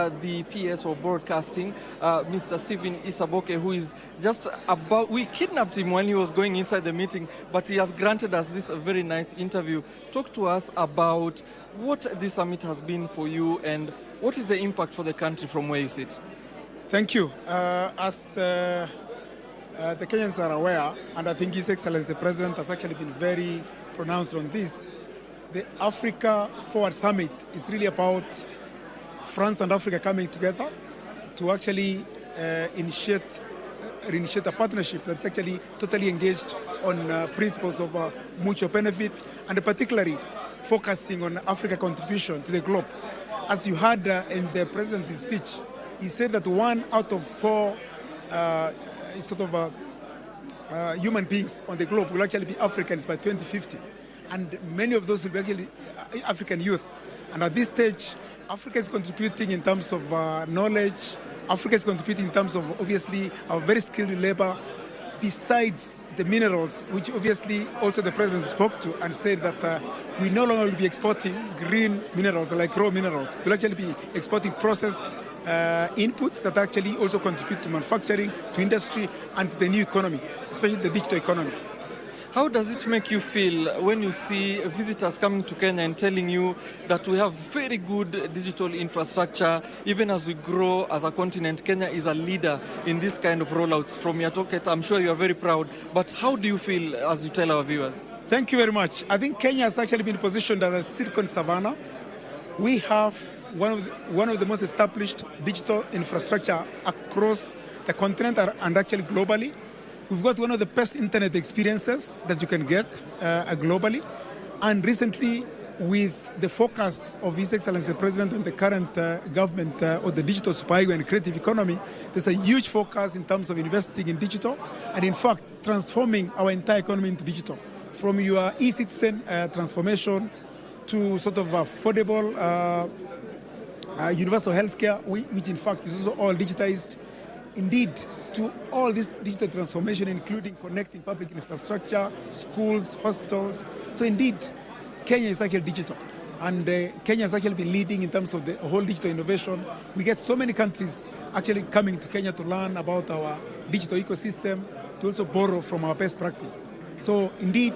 the PS for broadcasting, Mr. Stephen Isaboke, who is just about, we kidnapped him when he was going inside the meeting, but he has granted us this very nice interview. Talk to us about what this summit has been for you and what is the impact for the country from where you sit. Thank you. As the Kenyans are aware, and I think His Excellency the President has actually been very pronounced on this, the Africa Forward Summit is really about France and Africa coming together to actually initiate a partnership that's actually totally engaged on principles of mutual benefit, and particularly focusing on Africa's contribution to the globe. As you heard in the President's speech, he said that 1 out of 4 human beings on the globe will actually be Africans by 2050. And many of those will be actually African youth. And at this stage, Africa is contributing in terms of knowledge. Africa is contributing in terms of, obviously, our very skilled labor, besides the minerals, which obviously also the President spoke to and said that we no longer will be exporting green minerals like raw minerals. We'll actually be exporting processed inputs that actually also contribute to manufacturing, to industry, and to the new economy, especially the digital economy. How does it make you feel when you see visitors coming to Kenya and telling you that we have very good digital infrastructure? Even as we grow as a continent, Kenya is a leader in this kind of rollouts. From your talk, I'm sure you are very proud. But how do you feel as you tell our viewers? Thank you very much. I think Kenya has actually been positioned as a Silicon Savannah. We have one of the most established digital infrastructure across the continent and actually globally. We've got one of the best internet experiences that you can get globally. And recently, with the focus of His Excellency the President and the current government on the digital superhighway and creative economy, there's a huge focus in terms of investing in digital and, in fact, transforming our entire economy into digital. From your e-citizen transformation to sort of affordable universal healthcare, which in fact is also all digitized. Indeed, to all this digital transformation, including connecting public infrastructure, schools, hospitals. So indeed, Kenya is actually digital. And Kenya has actually been leading in terms of the whole digital innovation. We get so many countries actually coming to Kenya to learn about our digital ecosystem, to also borrow from our best practice. So indeed,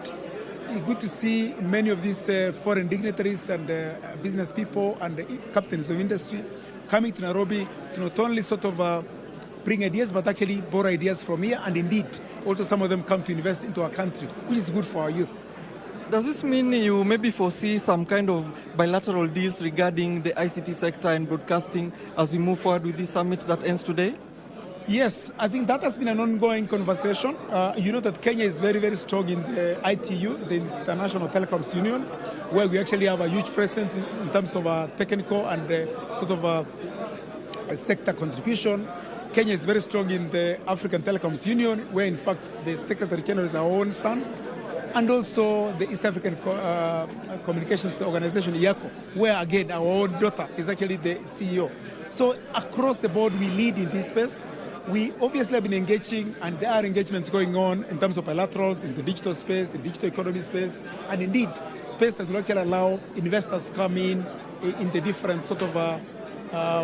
it's good to see many of these foreign dignitaries and business people and captains of industry coming to Nairobi to not only sort of bring ideas, but actually borrow ideas from here, and indeed, also some of them come to invest into our country, which is good for our youth. Does this mean you maybe foresee some kind of bilateral deals regarding the ICT sector and broadcasting as we move forward with this summit that ends today? Yes, I think that has been an ongoing conversation. You know that Kenya is very, very strong in the ITU, the International Telecoms Union, where we actually have a huge presence in terms of technical and sort of a sector contribution. Kenya is very strong in the African Telecoms Union, where in fact the Secretary General is our own son, and also the East African Communications Organization, IACO, where again our own daughter is actually the CEO. So across the board, we lead in this space. We obviously have been engaging, and there are engagements going on in terms of bilaterals in the digital space, in digital economy space, and indeed space that will actually allow investors to come in the different sort of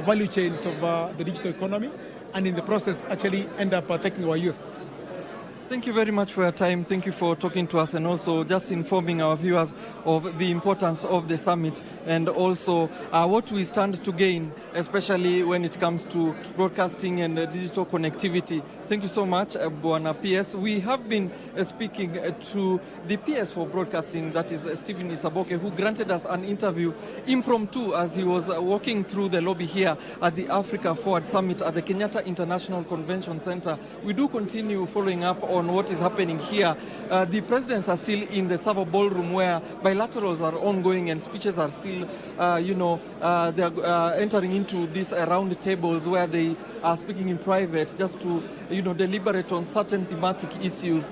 value chains of the digital economy, and in the process actually end up taking our youth. Thank you very much for your time. Thank you for talking to us and also just informing our viewers of the importance of the summit and also what we stand to gain, especially when it comes to broadcasting and digital connectivity. Thank you so much, Bwana PS. We have been speaking to the PS for broadcasting, that is Stephen Isaboke, who granted us an interview impromptu as he was walking through the lobby here at the Africa Forward Summit at the Kenyatta International Convention Center. We do continue following up on what is happening here. The presidents are still in the Savo Ballroom where bilaterals are ongoing and speeches are still, they are entering into these round tables where they are speaking in private just to, deliberate on certain thematic issues.